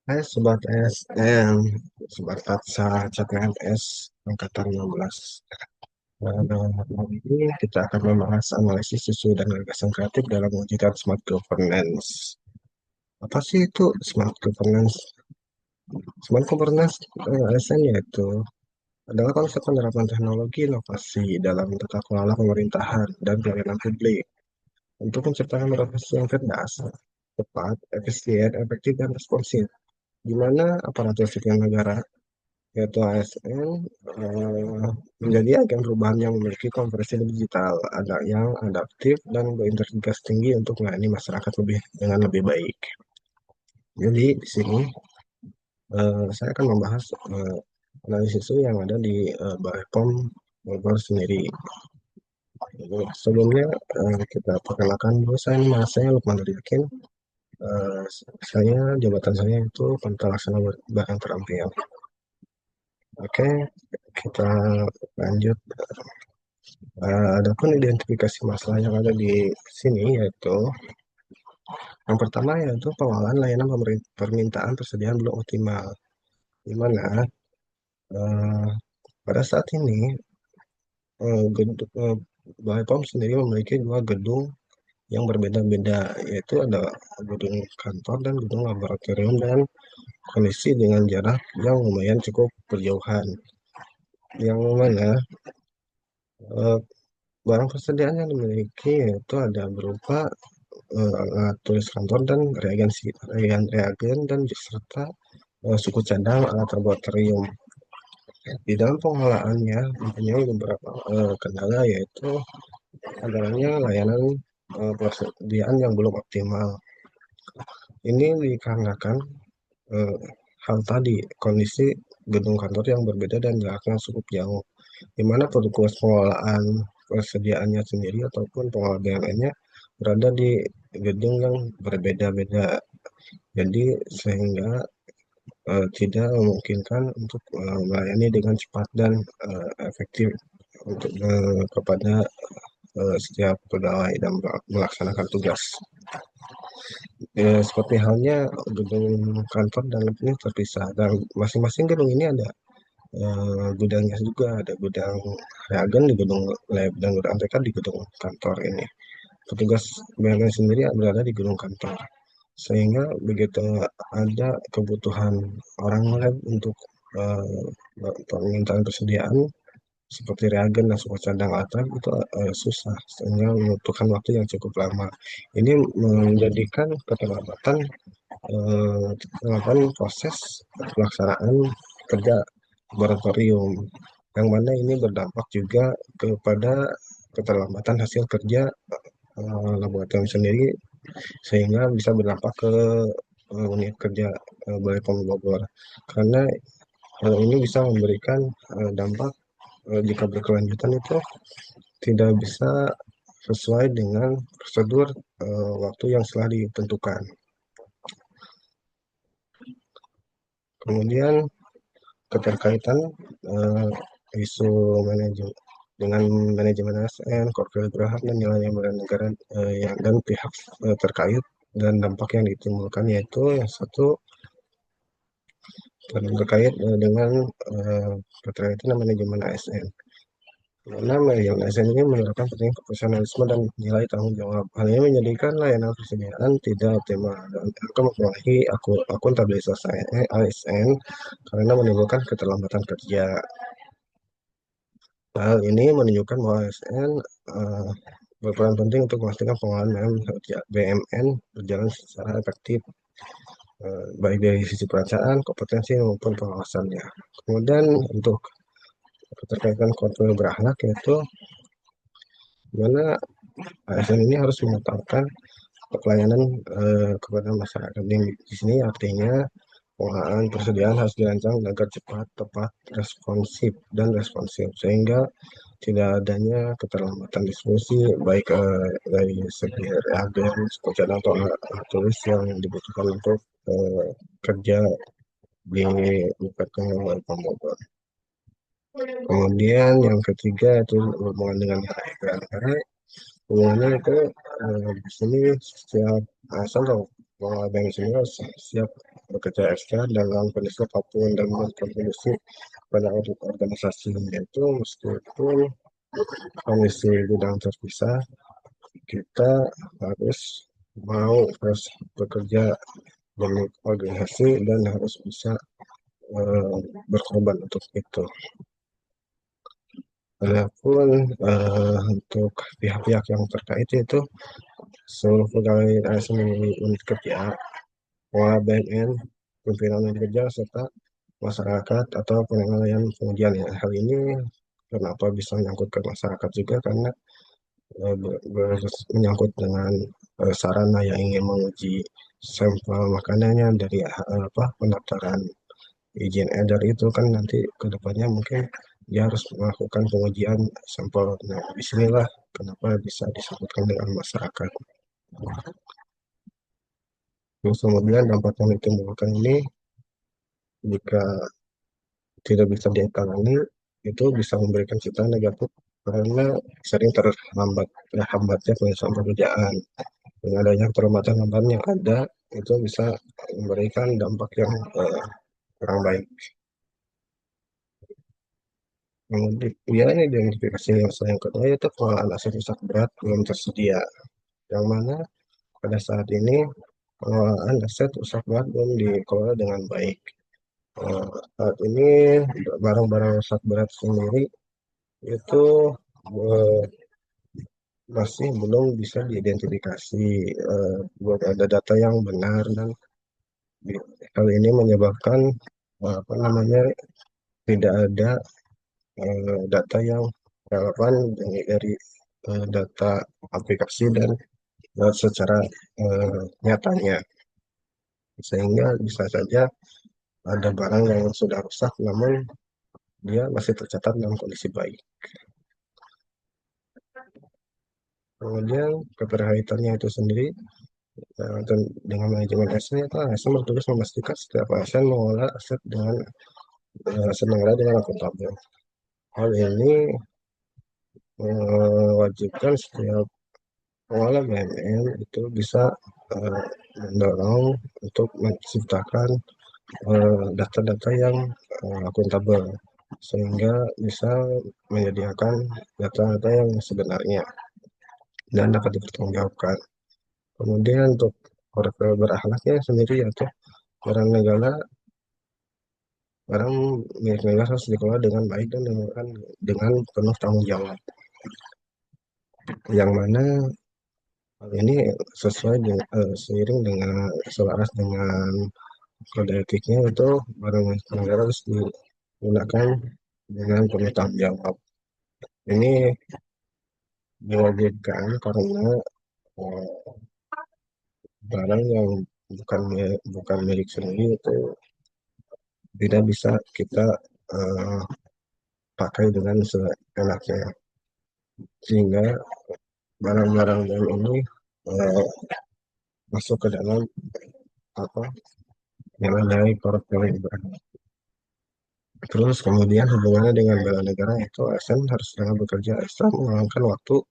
Hai Sobat SN, Sobat Katsa CPNS Angkatan 16. Hari ini kita akan membahas analisis isu dan gagasan kreatif dalam mewujudkan smart governance. Apa sih itu smart governance? Smart governance ASN yaitu adalah konsep penerapan teknologi inovasi dalam tata kelola pemerintahan dan pelayanan publik untuk menciptakan birokrasi yang cerdas, tepat, efisien, efektif, dan responsif, di mana aparatur sipil negara yaitu ASN menjadi agen perubahan yang memiliki konversi digital, ada yang adaptif dan berintegritas tinggi untuk melayani masyarakat dengan lebih baik. Jadi di sini saya akan membahas analisis isu yang ada di Balai POM Bogor sendiri. Jadi, sebelumnya kita perkenalkan dulu, saya Lukman Yakin. Eh, saya jabatan saya itu Panitia Laksana Barang Terampil. Oke, kita lanjut. Adapun identifikasi masalah yang ada di sini yaitu yang pertama yaitu pengelolaan layanan permintaan persediaan belum optimal, di mana eh, pada saat ini Balai POM sendiri memiliki dua gedung yang berbeda-beda, yaitu ada gedung kantor dan gedung laboratorium dan kondisi dengan jarak yang lumayan cukup berjauhan, yang mana eh, barang persediaan yang dimiliki yaitu ada berupa tulis kantor dan reagen dan serta suku cadang alat laboratorium. Di dalam pengelolaannya mempunyai beberapa kendala, yaitu adanya layanan persediaan yang belum optimal. Ini dikarenakan eh, hal tadi, kondisi gedung kantor yang berbeda dan jaraknya cukup jauh, di mana petugas pengelolaan persediaannya sendiri ataupun pengelola lainnya berada di gedung yang berbeda-beda. Jadi sehingga tidak memungkinkan untuk melayani dengan cepat dan efektif untuk kepada setiap pegawai dan melaksanakan tugas. Seperti halnya gedung kantor dan lab ini terpisah, dan masing-masing gedung ini ada gudangnya juga, ada gudang reagen di gedung lab dan gudang ATK di gedung kantor ini. Petugas BNN sendiri berada di gedung kantor, sehingga begitu ada kebutuhan orang lab untuk permintaan persediaan seperti reagen dan suku cadang atap itu susah, sehingga membutuhkan waktu yang cukup lama. Ini menjadikan keterlambatan proses pelaksanaan kerja laboratorium, yang mana ini berdampak juga kepada keterlambatan hasil kerja laboratorium sendiri, sehingga bisa berdampak ke unit kerja Balai POM Bogor, karena hal ini bisa memberikan dampak jika berkelanjutan itu tidak bisa sesuai dengan prosedur waktu yang telah ditentukan. Kemudian keterkaitan eh, isu manajemen dengan manajemen ASN, corporate graham dan nilai negara yang dan pihak terkait dan dampak yang ditimbulkan, yaitu yang satu terkait dengan keterkaitan manajemen ASN. Karena manajemen ASN ini menerapkan pentingnya profesionalisme dan nilai tanggung jawab. Hal ini menjadikan layanan persediaan tidak optimal dan akan mempengaruhi akuntabilitas ASN karena menimbulkan keterlambatan kerja. Hal ini menunjukkan bahwa ASN berperan penting untuk memastikan pengelolaan BUMN berjalan secara efektif, baik dari sisi perencanaan, kompetensi maupun pengawasannya. Kemudian untuk keterkaitan kontrol beranak, yaitu mana ASN ini harus mengutamakan pelayanan kepada masyarakat. Di sini artinya pengelolaan persediaan harus dirancang agar cepat, tepat, responsif, sehingga tidak adanya keterlambatan distribusi baik dari segi reagen, pekerjaan atau alat tulis yang dibutuhkan untuk kerja di UPT Bogor. Kemudian yang ketiga itu hubungan dengan negara. Hubungannya itu di sini setiap asal bahwa bank senior siap bekerja ekstra dalam kondisi apapun dan berkontribusi pada organisasi, yaitu meskipun kondisi bidang terpisah, kita harus harus bekerja demi organisasi dan harus bisa eh, berkorban untuk itu. Adapun untuk pihak-pihak yang terkait itu seluruh pegawai ASN di unit kerja, pengelola BNN, pimpinan unit kerja, serta masyarakat atau penilaian pengujian ya. Hal ini kenapa bisa menyangkut ke masyarakat juga karena menyangkut dengan sarana yang ingin menguji sampel makanannya dari apa pendaftaran izin edar itu kan nanti kedepannya mungkin dia harus melakukan pengujian sampel. Nah, disinilah kenapa bisa disebutkan dengan masyarakat. Terus kemudian dampak yang ditimbulkan ini jika tidak bisa ditangani itu bisa memberikan citra negatif karena sering terhambatnya penyelesaian pekerjaan. Dengan adanya perlambatan yang ada itu bisa memberikan dampak yang kurang baik. Kemudian ini identifikasi yang kedua yaitu pengelolaan aset rusak berat belum tersedia, yang mana pada saat ini pengelolaan aset rusak berat belum dikelola dengan baik. Eh, Saat ini barang-barang rusak berat sendiri itu eh, masih belum bisa diidentifikasi, belum ada data yang benar dan hal ini menyebabkan apa namanya tidak ada data yang relevan dari data aplikasi dan secara nyatanya, sehingga bisa saja ada barang yang sudah rusak namun dia masih tercatat dalam kondisi baik. Kemudian keterkaitannya itu sendiri dengan manajemen ASN, itu ASN bertugas memastikan setiap ASN mengelola aset dengan aset negara dengan akuntabel. Hal ini mewajibkan setiap pengelola BUMN itu bisa eh, mendorong untuk menciptakan data-data yang akuntabel sehingga bisa menyediakan data-data yang sebenarnya dan dapat dipertanggungjawabkan. Kemudian untuk koridor berakhlaknya sendiri yaitu barang negara barang milik negara harus dikelola dengan baik dan dengan penuh tanggung jawab. Yang mana hal ini seiring dengan selaras dengan kode etiknya itu barang milik negara harus digunakan dengan penuh tanggung jawab. Ini diwajibkan karena eh, barang yang bukan milik sendiri itu tidak bisa kita eh, pakai dengan seenaknya, sehingga barang-barang yang ini eh, masuk ke dalam apa yang ada di korupsi ibarat. Terus kemudian hubungannya dengan bela negara itu ASN harus dengan bekerja ekstra meluangkan waktu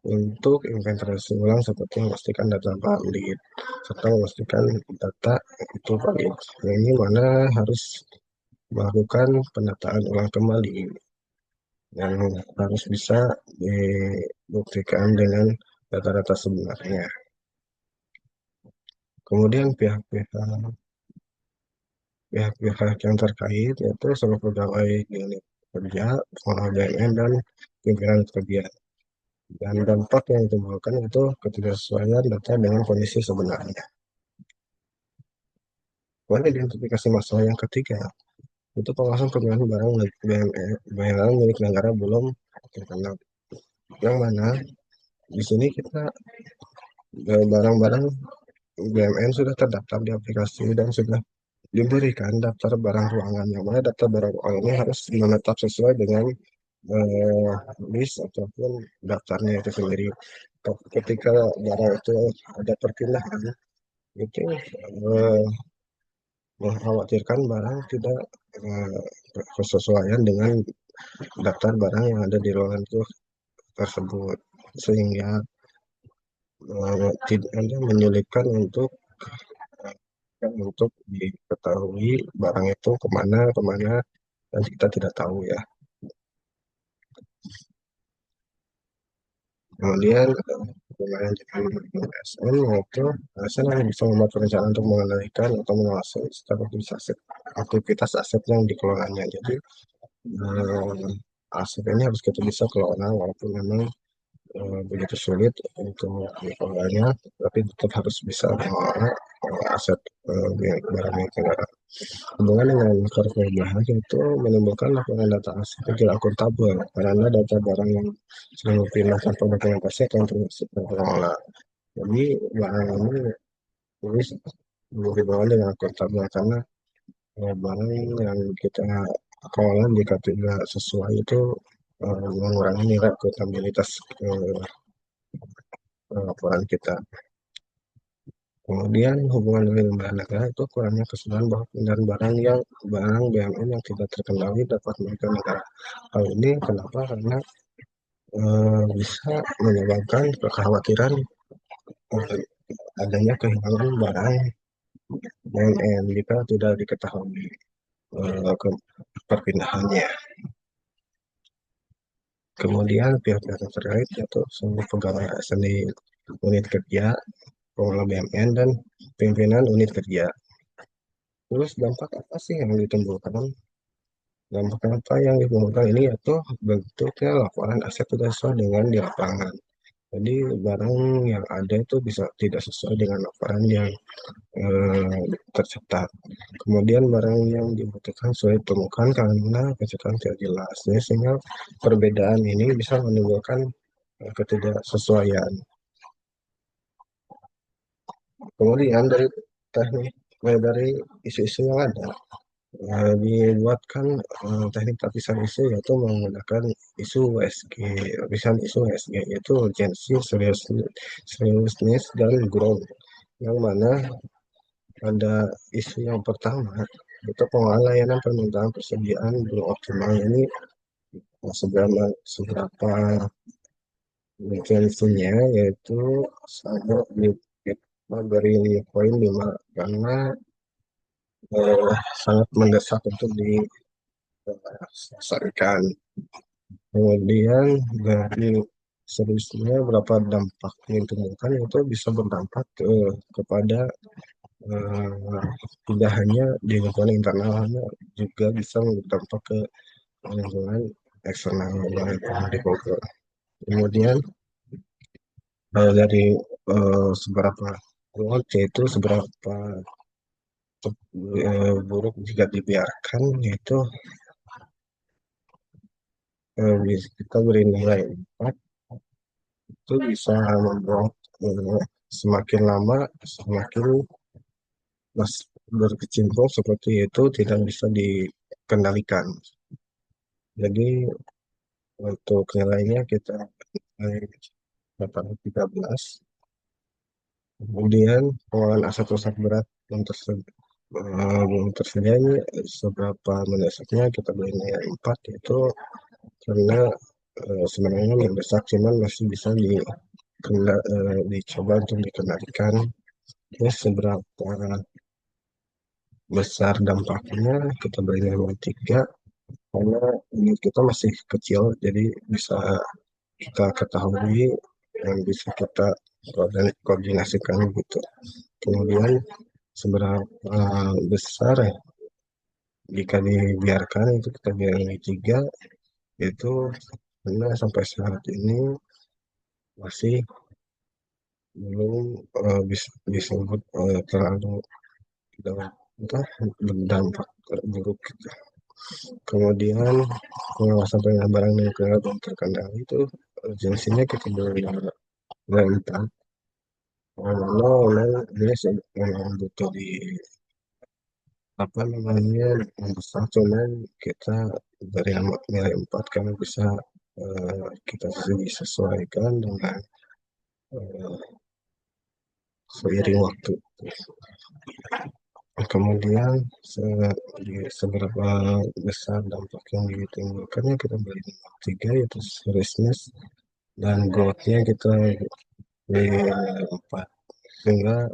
untuk inventarisasi ulang seperti memastikan data valid serta memastikan data itu valid. Nah, ini mana harus melakukan penataan ulang kembali yang harus bisa dibuktikan dengan data-data sebenarnya. Kemudian pihak-pihak yang terkait yaitu seluruh pegawai di unit kerja, pengelola BUMN, dan pimpinan kerja. Dan dampak yang ditimbulkan itu ketidaksesuaian data dengan kondisi sebenarnya. Kemudian identifikasi masalah yang ketiga, itu pengawasan penggunaan barang milik BUMN milik negara belum terkenal. Yang mana di sini kita barang-barang BUMN sudah terdaftar di aplikasi dan sudah diberikan daftar barang ruangan, yang mana daftar barang ruangan ini harus menetap sesuai dengan eh, list ataupun daftarnya itu sendiri. Ketika barang itu ada perpindahan itu mengkhawatirkan barang tidak eh, bersesuaian dengan daftar barang yang ada di ruangan itu tersebut, sehingga tidak ada menyulitkan untuk kan untuk diketahui barang itu kemana kemana dan kita tidak tahu ya. Kemudian penggunaan ASN yaitu ASN yang bisa membuat perencanaan untuk mengendalikan atau menguasai stabilitas aset, aktivitas aset yang dikelolanya. Jadi aset ini harus kita bisa kelola walaupun memang begitu sulit untuk dikelolanya, tapi tetap harus bisa mengelola aset barang milik negara. Hubungan dengan corporate bahaya itu menimbulkan laporan data aset yang tidak akuntabel karena data barang yang sering dipindahkan dokumentasi akan terus terkelola. Jadi barang ini tulis dibawa dengan akuntabel karena barang yang kita kelola jika tidak sesuai itu mengurangi nilai akuntabilitas laporan kita. Kemudian hubungan dengan lembaga negara itu kurangnya kesadaran bahwa pengendalian barang BUMN yang tidak terkendali dapat merugikan negara. Hal ini kenapa? Karena bisa menyebabkan kekhawatiran eh, adanya kehilangan barang BUMN jika tidak diketahui perpindahannya. Kemudian pihak-pihak terkait yaitu seluruh pegawai seni unit kerja, pengelola BUMN, dan pimpinan unit kerja. Terus dampak apa sih yang ditimbulkan? Dampak apa yang ditimbulkan ini yaitu bentuknya laporan aset tidak sesuai dengan di lapangan. Jadi barang yang ada itu bisa tidak sesuai dengan laporan yang tercetak. Kemudian barang yang dibutuhkan sulit ditemukan karena kecetakan tidak jelas. Jadi, sehingga perbedaan ini bisa menimbulkan ketidaksesuaian. Kemudian dari teknik dari isu-isu yang ada, dibuatkan teknik lapisan isu yaitu menggunakan isu USG. Lapisan isu USG yaitu urgency, seriousness, dan growth. Yang mana pada isu yang pertama itu pengelolaan layanan permintaan persediaan belum optimal. Ini seberapa urgensinya yaitu sama di dari poin 5 karena sangat mendesak untuk diselesaikan. Kemudian dari seriusnya berapa dampak yang ditemukan itu bisa berdampak kepada eh, tidak hanya di lingkungan internalnya juga bisa berdampak ke lingkungan eksternal di Bogor. Kemudian dari seberapa kuat yaitu seberapa buruk jika dibiarkan yaitu kita beri nilai 4 itu bisa membuat semakin lama semakin berkecimpung seperti itu tidak bisa dikendalikan. Jadi untuk nilainya kita nilai 813. Kemudian pengelolaan aset rusak berat belum tersedia ini seberapa mendesaknya kita beri nilai 4 itu karena sebenarnya mendesak cuman masih bisa dicoba untuk dikendalikan. Terus seberapa besar dampaknya kita beri nilai 3 karena ini kita masih kecil jadi bisa kita ketahui dan bisa kita koordinasikan gitu. Kemudian seberapa besar ya jika dibiarkan itu kita nilai 3 itu karena sampai saat ini masih belum bisa disebut terlalu entah, berdampak buruk gitu. Kemudian pengawasan pengelolaan barang dan negara belum terkendali itu urgensinya kita berempat. Karena memang ini memang butuh di apa namanya besar cuman kita dari nilai 4 karena bisa kita disesuaikan dengan eh, seiring waktu. Kemudian seberapa besar dampak yang ditimbulkannya kita beri 3 yaitu seriousness dan growth-nya kita beri 4 sehingga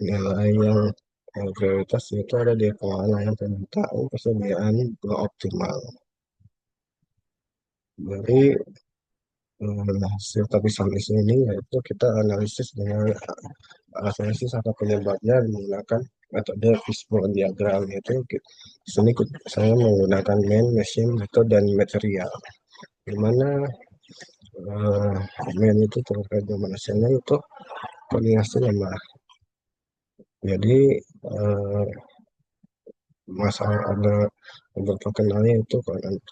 nilai yang Prioritas itu ada di pengelolaan permintaan persediaan belum optimal. Dari hasil tapi sampai sini yaitu kita analisis dengan analisis apa penyebabnya menggunakan metode fishbone diagram yaitu di sini saya menggunakan main, machine, method, dan material. Di mana main itu terkait dengan hasilnya itu koordinasi lemah. Jadi eh, masalah ada beberapa kendala itu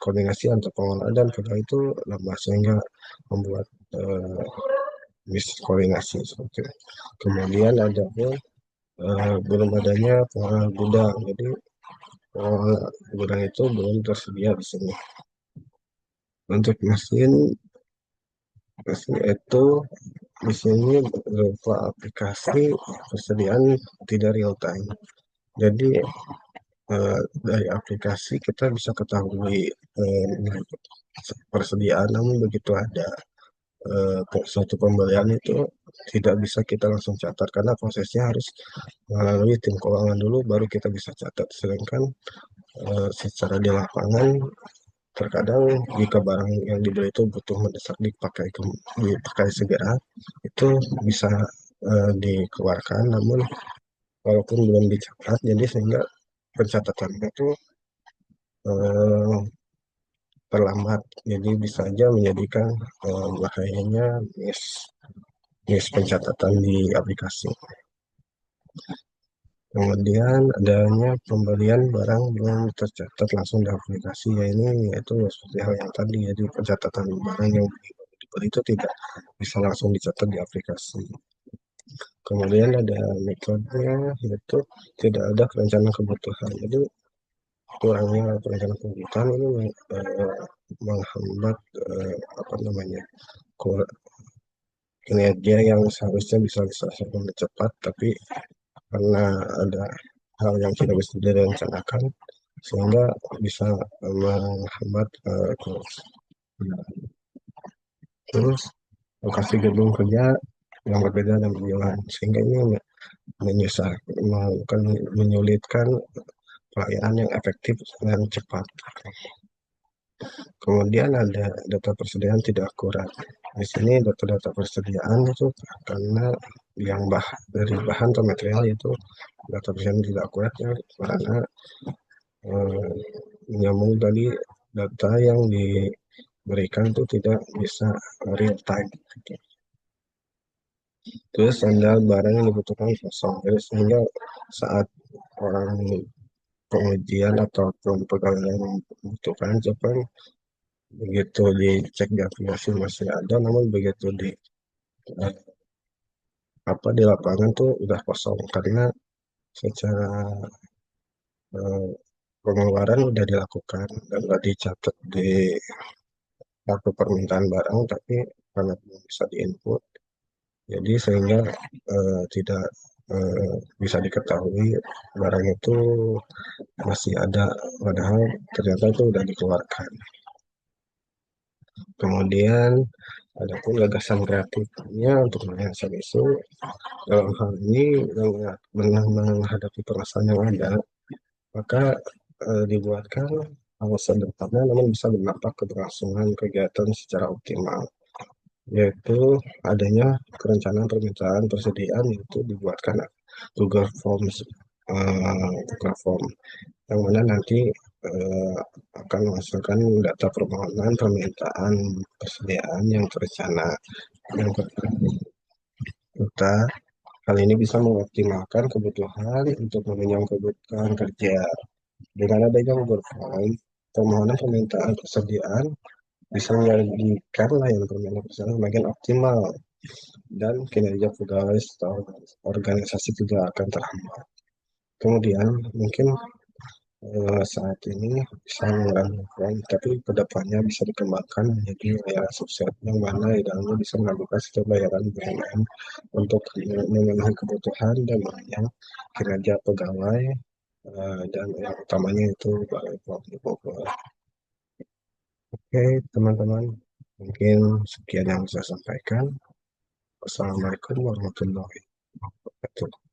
koordinasi antar pengelola dan pegawai itu lemah sehingga membuat eh, miskoordinasi seperti itu. Kemudian ada pun belum adanya pengelola gudang, jadi pengelola gudang itu belum tersedia di sini. Untuk mesin, mesin itu di sini berupa aplikasi persediaan tidak real time. Jadi dari aplikasi kita bisa ketahui persediaan, namun begitu ada suatu pembelian itu tidak bisa kita langsung catat karena prosesnya harus melalui tim keuangan dulu baru kita bisa catat. Sedangkan secara di lapangan terkadang jika barang yang dibeli itu butuh mendesak dipakai segera itu bisa dikeluarkan, namun walaupun belum dicatat jadi sehingga pencatatannya itu eh, terlambat, jadi bisa aja menjadikan bahayanya miss pencatatan di aplikasi. Kemudian adanya pembelian barang belum tercatat langsung di aplikasi, ya ini yaitu seperti hal yang tadi, jadi pencatatan barang yang dibeli itu tidak bisa langsung dicatat di aplikasi. Kemudian ada metodenya yaitu tidak ada perencanaan kebutuhan. Jadi kurangnya perencanaan kebutuhan ini menghambat apa namanya kinerja yang seharusnya bisa diselesaikan cepat, tapi karena ada hal yang tidak bisa direncanakan sehingga bisa menghambat terus lokasi gedung kerja yang berbeda dan berjauhan sehingga ini menyusah bukan menyulitkan pelayanan yang efektif dan cepat. Kemudian ada data persediaan tidak akurat. Di sini data-data persediaan itu karena dari bahan atau material itu data persediaan tidak akurat ya, karena eh, menyambung tadi data yang diberikan itu tidak bisa real time gitu. Terus ada barang yang dibutuhkan kosong, jadi sehingga saat orang pengujian ataupun pegawai yang membutuhkan cepat begitu dicek di aplikasi masih ada, namun begitu eh, di lapangan tuh udah kosong karena secara eh, pengeluaran udah dilakukan dan udah dicatat di kartu permintaan barang, tapi karena belum bisa diinput jadi sehingga tidak bisa diketahui barang itu masih ada padahal ternyata itu udah dikeluarkan. Kemudian ada pun gagasan kreatifnya untuk menyiasat isu dalam hal ini menghadapi permasalahan yang ada, maka dibuatkan hal sederhana namun bisa berdampak keberlangsungan kegiatan secara optimal, yaitu adanya perencanaan permintaan persediaan itu dibuatkan Google Forms, Google Form yang mana nanti eh, akan menghasilkan data permohonan permintaan persediaan yang terencana. Yang kita hal ini bisa mengoptimalkan kebutuhan untuk memenuhi kebutuhan kerja. Dengan adanya Google Form, permohonan permintaan persediaan bisa menjadikan layanan permohonan persediaan semakin optimal dan kinerja pegawai atau organisasi juga akan terhambat. Kemudian mungkin saat ini bisa menggunakan, tapi kedepannya bisa dikembangkan menjadi layanan sukses yang mana di dalamnya bisa melakukan setiap bayaran BUMN untuk memenuhi kebutuhan dan menunjang kinerja pegawai dan yang utamanya itu Balai Bogor. Oke, teman-teman, mungkin sekian yang saya sampaikan. Wassalamualaikum warahmatullahi wabarakatuh.